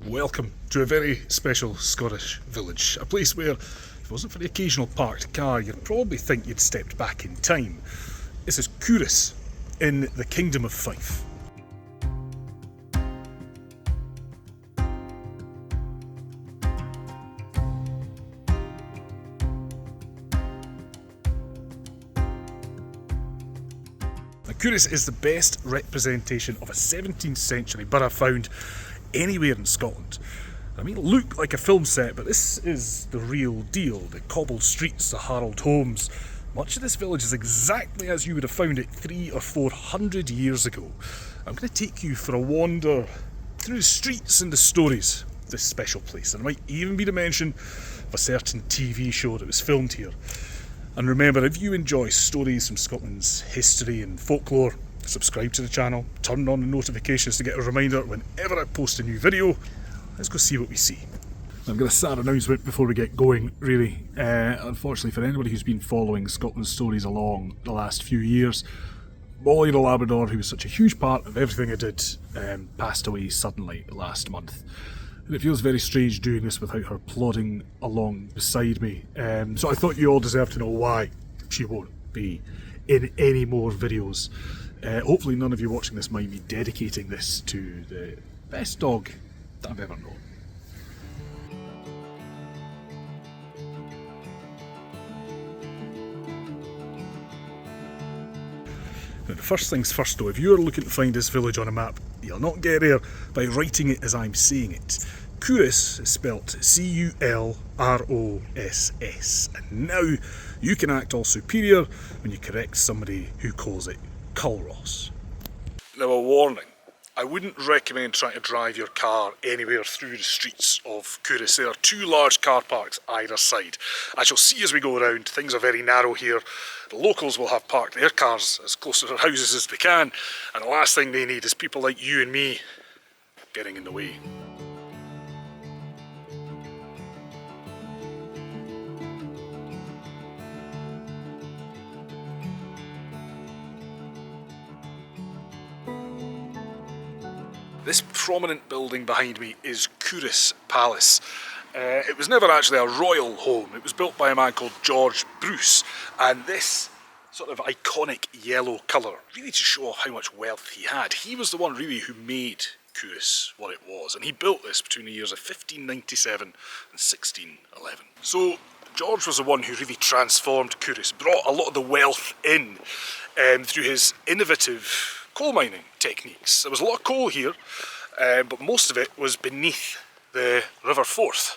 Welcome to a very special Scottish village, a place where, if it wasn't for the occasional parked car, you'd probably think you'd stepped back in time. This is Culross in the Kingdom of Fife. Now, Culross is the best representation of a 17th century borough found anywhere in Scotland. I mean, look like a film set, but this is the real deal. The cobbled streets, the harled homes. Much of this village is exactly as you would have found it 300 or 400 years ago. I'm going to take you for a wander through the streets and the stories of this special place. There might even be the mention of a certain TV show that was filmed here. And remember, if you enjoy stories from Scotland's history and folklore, subscribe to the channel, turn on the notifications to get a reminder whenever I post a new video. Let's go see what we see. I've got a sad announcement before we get going, really. Unfortunately, for anybody who's been following Scotland's stories along the last few years, Molly the Labrador, who was such a huge part of everything I did, passed away suddenly last month. And it feels very strange doing this without her plodding along beside me. So I thought you all deserve to know why she won't be in any more videos. Hopefully none of you watching this mind me dedicating this to the best dog that I've ever known. Now, the first things first though, if you're looking to find this village on a map, you'll not get there by writing it as I'm saying it. Culross is spelt C-U-L-R-O-S-S, and now you can act all superior when you correct somebody who calls it Culross. Now, a warning, I wouldn't recommend trying to drive your car anywhere through the streets of Culross. There are two large car parks either side. As you'll see as we go around, things are very narrow here. The locals will have parked their cars as close to their houses as they can, and the last thing they need is people like you and me getting in the way. This prominent building behind me is Culross Palace. It was never actually a royal home. It was built by a man called George Bruce, and this sort of iconic yellow colour, really to show off how much wealth he had. He was the one really who made Culross what it was, and he built this between the years of 1597 and 1611. So George was the one who really transformed Culross, brought a lot of the wealth in through his innovative coal mining techniques. There was a lot of coal here, but most of it was beneath the River Forth,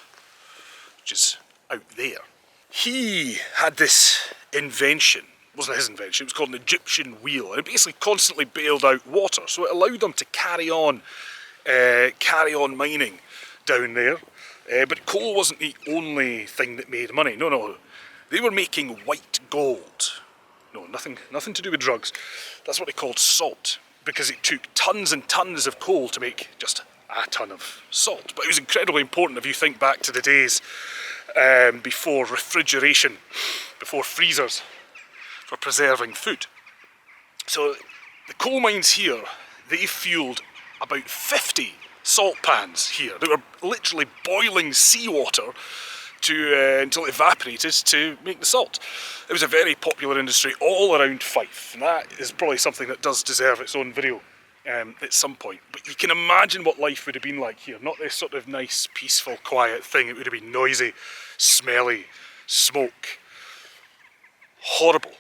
which is out there. He had this invention. It wasn't his invention, it was called an Egyptian wheel, and it basically constantly bailed out water, so it allowed them to carry on mining down there. But coal wasn't the only thing that made money. No, they were making white gold. No, nothing to do with drugs. That's what they called salt, because it took tons and tons of coal to make just a ton of salt. But it was incredibly important if you think back to the days before refrigeration, before freezers for preserving food. So the coal mines here, they fueled about 50 salt pans here. They were literally boiling seawater until it evaporated to make the salt. It was a very popular industry all around Fife, and that is probably something that does deserve its own video at some point. But you can imagine what life would have been like here. Not this sort of nice, peaceful, quiet thing. It would have been noisy, smelly, smoke. Horrible.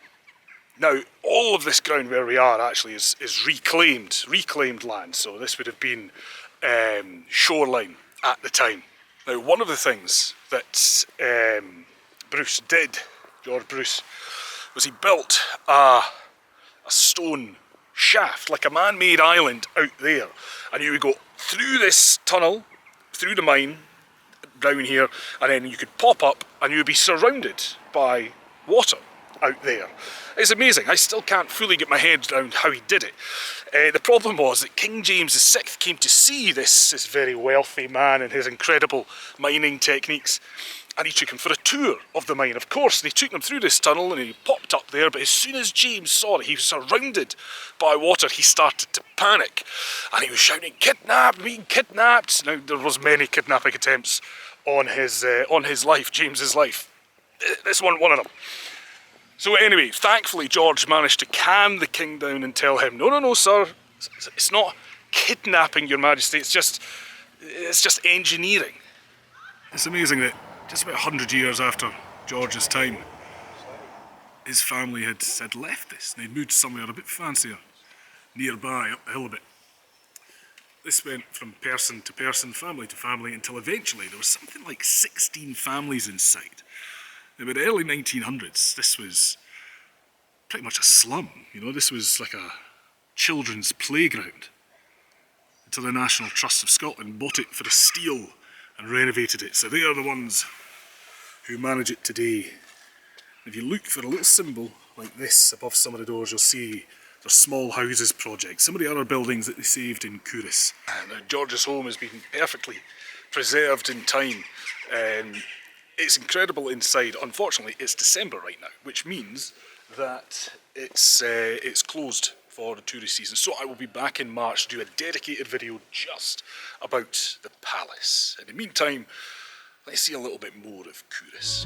Now, all of this ground where we are actually is reclaimed land, so this would have been shoreline at the time. Now, one of the things that Bruce did, George Bruce, was he built a stone shaft, like a man-made island out there, and you would go through this tunnel, through the mine, down here, and then you could pop up and you would be surrounded by water. out there. It's amazing. I still can't fully get my head around how he did it. The problem was that King James VI came to see this very wealthy man and his incredible mining techniques, and he took him for a tour of the mine, of course, and he took him through this tunnel and he popped up there, but as soon as James saw that he was surrounded by water, he started to panic, and he was shouting, "Kidnapped, being kidnapped!" Now, there was many kidnapping attempts on his life, James's life. This one of them. So anyway, thankfully George managed to calm the king down and tell him, no, sir, it's not kidnapping, your majesty, it's just engineering. It's amazing that just about 100 years after George's time, his family had left this and they'd moved somewhere a bit fancier, nearby, up the hill a bit. This went from person to person, family to family, until eventually there was something like 16 families inside. Now, by the early 1900s, this was pretty much a slum, you know, this was like a children's playground, until the National Trust of Scotland bought it for a steal and renovated it. So they are the ones who manage it today. If you look for a little symbol like this above some of the doors, you'll see their small houses project, some of the other buildings that they saved in Culross. Now, George's home has been perfectly preserved in time. It's incredible inside. Unfortunately, it's December right now, which means that it's closed for the tourist season. So I will be back in March to do a dedicated video just about the palace. In the meantime, let's see a little bit more of Culross.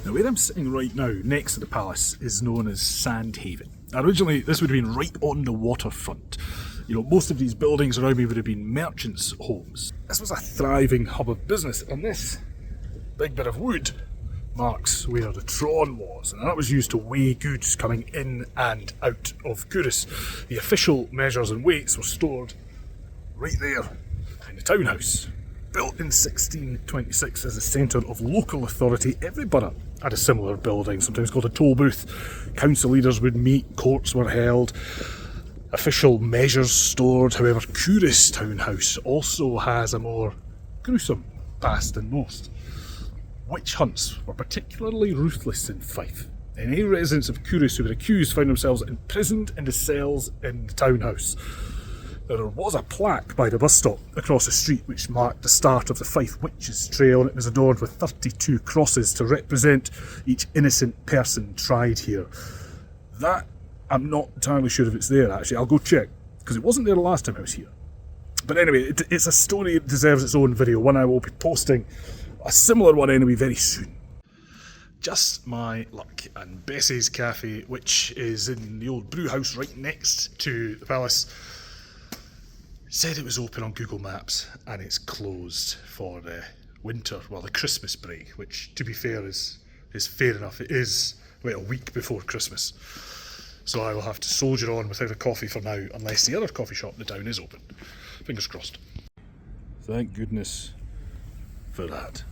Now, where I'm sitting right now, next to the palace, is known as Sandhaven. Originally, this would have been right on the waterfront. You know, most of these buildings around me would have been merchants' homes. This was a thriving hub of business, and this big bit of wood marks where the Tron was, and that was used to weigh goods coming in and out of Culross. The official measures and weights were stored right there in the townhouse. Built in 1626 as a centre of local authority, every borough had a similar building, sometimes called a toll booth. Council leaders would meet, courts were held, official measures stored. However, Culross Townhouse also has a more gruesome past than most. Witch hunts were particularly ruthless in Fife. Any residents of Culross who were accused found themselves imprisoned in the cells in the townhouse. There was a plaque by the bus stop across the street which marked the start of the Fife Witches Trail, and it was adorned with 32 crosses to represent each innocent person tried here. That, I'm not entirely sure if it's there actually, I'll go check, because it wasn't there the last time I was here. But anyway, it's a story that deserves its own video, one I will be posting, a similar one anyway, very soon. Just my luck, and Bessie's Cafe, which is in the old brew house right next to the palace, said it was open on Google Maps and it's closed for the winter, well, the Christmas break, which to be fair is fair enough. It is about a week before Christmas. So I will have to soldier on without a coffee for now, unless the other coffee shop in the town is open. Fingers crossed. Thank goodness for that.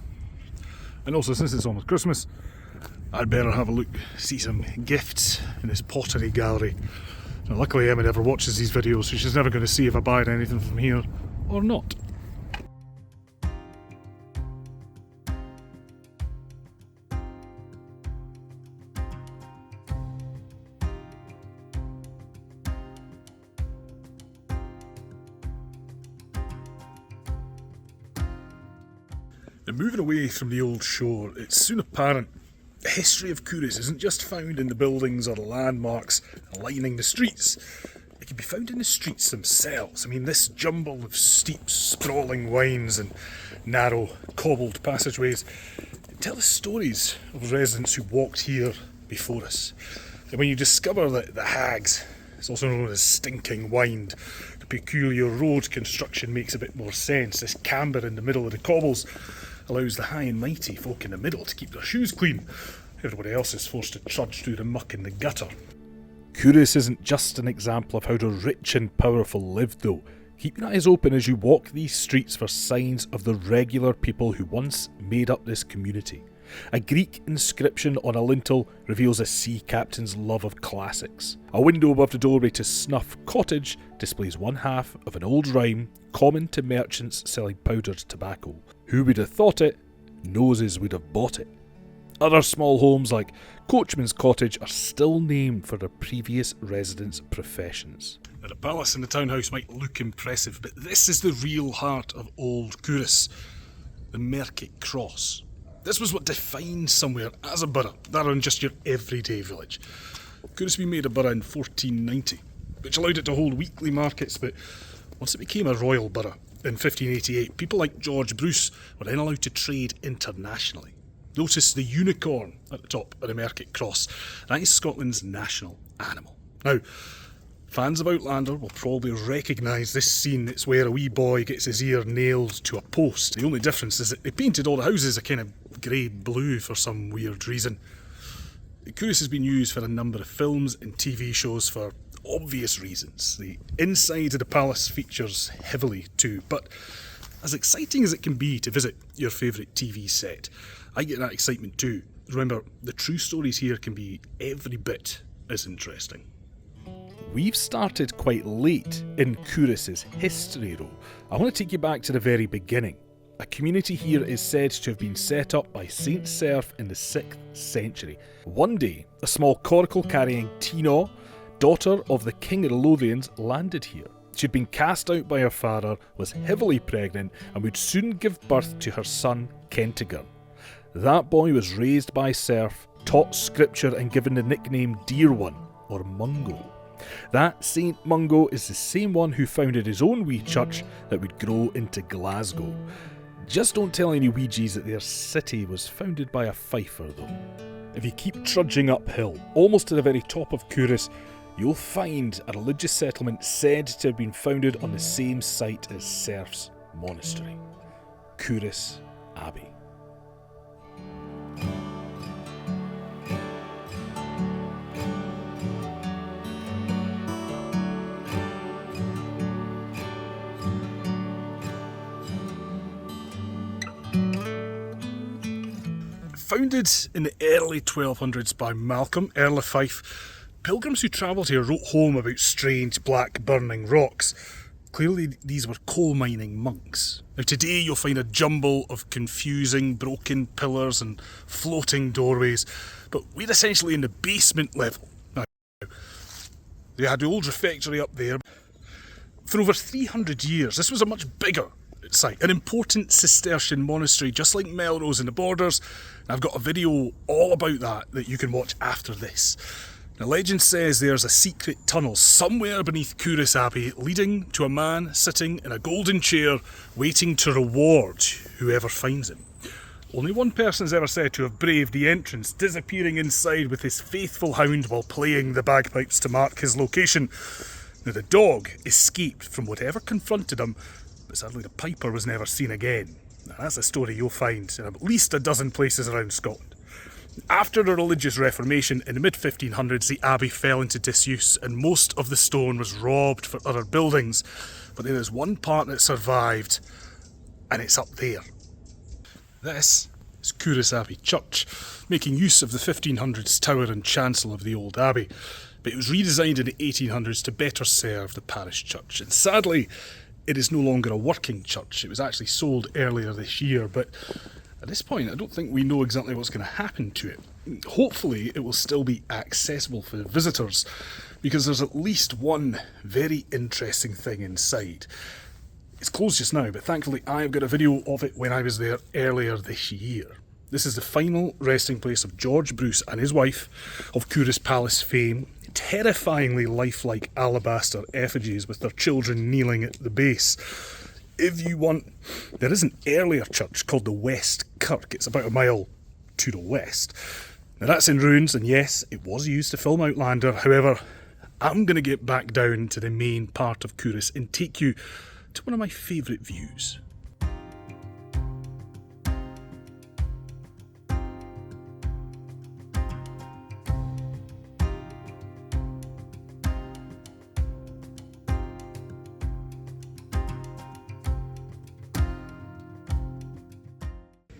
And also, since it's almost Christmas, I'd better have a look, see some gifts in this pottery gallery. Now, luckily Emma never watches these videos, so she's never going to see if I buy anything from here or not. Now, moving away from the old shore, it's soon apparent the history of Culross isn't just found in the buildings or the landmarks lining the streets. It can be found in the streets themselves. I mean, this jumble of steep, sprawling wynds and narrow, cobbled passageways tell us stories of residents who walked here before us. And when you discover that the Hags, it's also known as Stinking Wynd, the peculiar road construction makes a bit more sense. This camber in the middle of the cobbles allows the high and mighty folk in the middle to keep their shoes clean. Everybody else is forced to trudge through the muck in the gutter. Culross isn't just an example of how the rich and powerful lived though. Keep your eyes open as you walk these streets for signs of the regular people who once made up this community. A Greek inscription on a lintel reveals a sea captain's love of classics. A window above the doorway to Snuff Cottage displays one half of an old rhyme common to merchants selling powdered tobacco. Who would have thought it? Noses would have bought it. Other small homes like Coachman's Cottage are still named for their previous residents' professions. Now, the palace and the townhouse might look impressive, but this is the real heart of old Culross, the Mercat Cross. This was what defined somewhere as a borough, rather than just your everyday village. Culross was made a borough in 1490, which allowed it to hold weekly markets, but once it became a royal borough in 1588, people like George Bruce were then allowed to trade internationally. Notice the unicorn at the top of the Mercat Cross. That is Scotland's national animal. Now, fans of Outlander will probably recognise this scene. It's where a wee boy gets his ear nailed to a post. The only difference is that they painted all the houses a kind of grey-blue for some weird reason. Culross has been used for a number of films and TV shows for obvious reasons. The inside of the palace features heavily too, but as exciting as it can be to visit your favourite TV set, I get that excitement too. Remember, the true stories here can be every bit as interesting. We've started quite late in Culross's history though. I want to take you back to the very beginning. A community here is said to have been set up by Saint Serf in the 6th century. One day, a small coracle carrying Tina, daughter of the King of the Lothians, landed here. She'd been cast out by her father, was heavily pregnant, and would soon give birth to her son, Kentigern. That boy was raised by Serf, taught scripture, and given the nickname Dear One, or Mungo. That Saint Mungo is the same one who founded his own wee church that would grow into Glasgow. Just don't tell any Ouija's that their city was founded by a Fifer though. If you keep trudging uphill, almost to the very top of Culross, you'll find a religious settlement said to have been founded on the same site as Serf's monastery, Culross Abbey. Founded in the early 1200s by Malcolm, Earl of Fife, pilgrims who travelled here wrote home about strange black burning rocks. Clearly these were coal mining monks. Now today you'll find a jumble of confusing broken pillars and floating doorways, but we're essentially in the basement level. Now, they had the old refectory up there. For over 300 years this was a much bigger site, an important Cistercian monastery just like Melrose in the Borders. I've got a video all about that you can watch after this. Now, legend says there's a secret tunnel somewhere beneath Culross Abbey leading to a man sitting in a golden chair waiting to reward whoever finds him. Only one person's ever said to have braved the entrance, disappearing inside with his faithful hound while playing the bagpipes to mark his location. Now, the dog escaped from whatever confronted him, but sadly the piper was never seen again. Now, that's a story you'll find in at least a dozen places around Scotland. After the religious reformation in the mid-1500s, the abbey fell into disuse and most of the stone was robbed for other buildings. But there is one part that survived, and it's up there. This is Culross Abbey Church, making use of the 1500s tower and chancel of the old abbey. But it was redesigned in the 1800s to better serve the parish church. And sadly, it is no longer a working church. It was actually sold earlier this year, but at this point I don't think we know exactly what's going to happen to it. Hopefully it will still be accessible for visitors, because there's at least one very interesting thing inside. It's closed just now, but thankfully I've got a video of it when I was there earlier this year. This is the final resting place of George Bruce and his wife, of Culross Palace fame. Terrifyingly lifelike alabaster effigies with their children kneeling at the base. If you want, there is an earlier church called the West Kirk. It's about a mile to the west. Now that's in ruins, and yes, it was used to film Outlander. However, I'm going to get back down to the main part of Culross and take you to one of my favourite views.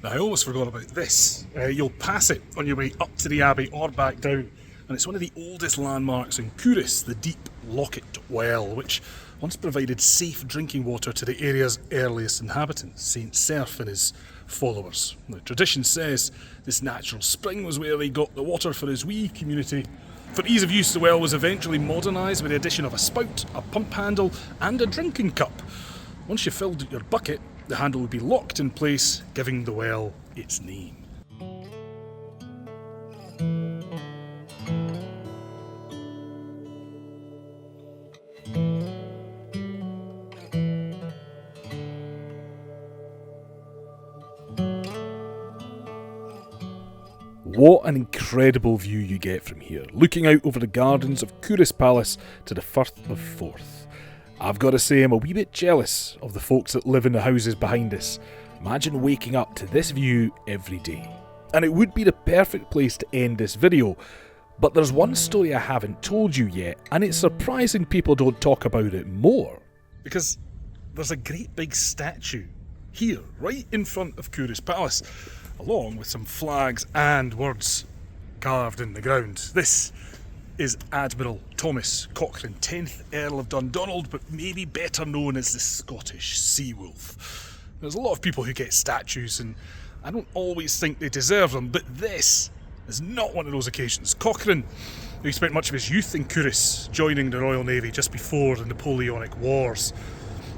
Now, I almost forgot about this. You'll pass it on your way up to the Abbey or back down, and it's one of the oldest landmarks in Culross, the Deep Locket Well, which once provided safe drinking water to the area's earliest inhabitants, St Cerf and his followers. The tradition says this natural spring was where they got the water for his wee community. For ease of use, the well was eventually modernised with the addition of a spout, a pump handle and a drinking cup. Once you filled your bucket, the handle would be locked in place, giving the well its name. What an incredible view you get from here, looking out over the gardens of Culross Palace to the Firth of Forth. I've got to say I'm a wee bit jealous of the folks that live in the houses behind us. Imagine waking up to this view every day. And it would be the perfect place to end this video, but there's one story I haven't told you yet, and it's surprising people don't talk about it more. Because there's a great big statue here, right in front of Culross Palace, along with some flags and words carved in the ground. This is Admiral Thomas Cochrane, 10th Earl of Dundonald, but maybe better known as the Scottish Sea Wolf. There's a lot of people who get statues, and I don't always think they deserve them, but this is not one of those occasions. Cochrane, who spent much of his youth in Culross, joining the Royal Navy just before the Napoleonic Wars.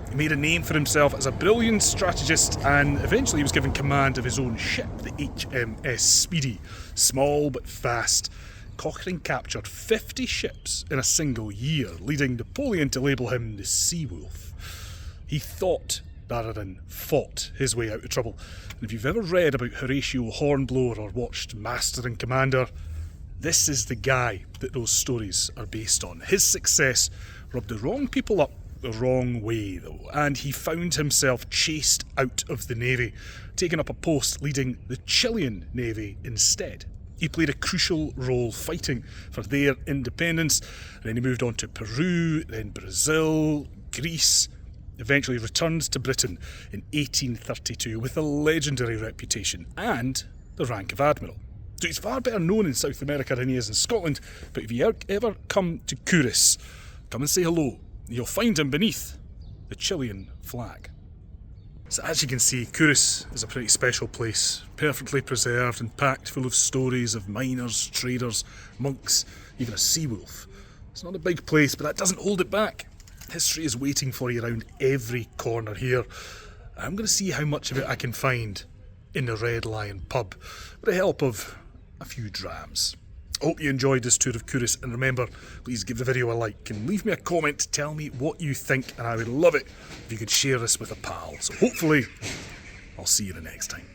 He made a name for himself as a brilliant strategist, and eventually he was given command of his own ship, the HMS Speedy. Small but fast, Cochrane captured 50 ships in a single year, leading Napoleon to label him the Sea Wolf. He thought rather than fought his way out of trouble. And if you've ever read about Horatio Hornblower or watched Master and Commander, this is the guy that those stories are based on. His success rubbed the wrong people up the wrong way though, and he found himself chased out of the Navy, taking up a post leading the Chilean Navy instead. He played a crucial role fighting for their independence, and then he moved on to Peru, then Brazil, Greece, eventually returned to Britain in 1832 with a legendary reputation and the rank of Admiral. So he's far better known in South America than he is in Scotland, but if you ever come to Culross, come and say hello. You'll find him beneath the Chilean flag. So as you can see, Culross is a pretty special place, perfectly preserved and packed full of stories of miners, traders, monks, even a sea wolf. It's not a big place, but that doesn't hold it back. History is waiting for you around every corner here. I'm going to see how much of it I can find in the Red Lion pub, with the help of a few drams. I hope you enjoyed this tour of Culross, and remember, please give the video a like and leave me a comment to tell me what you think, and I would love it if you could share this with a pal. So hopefully, I'll see you the next time.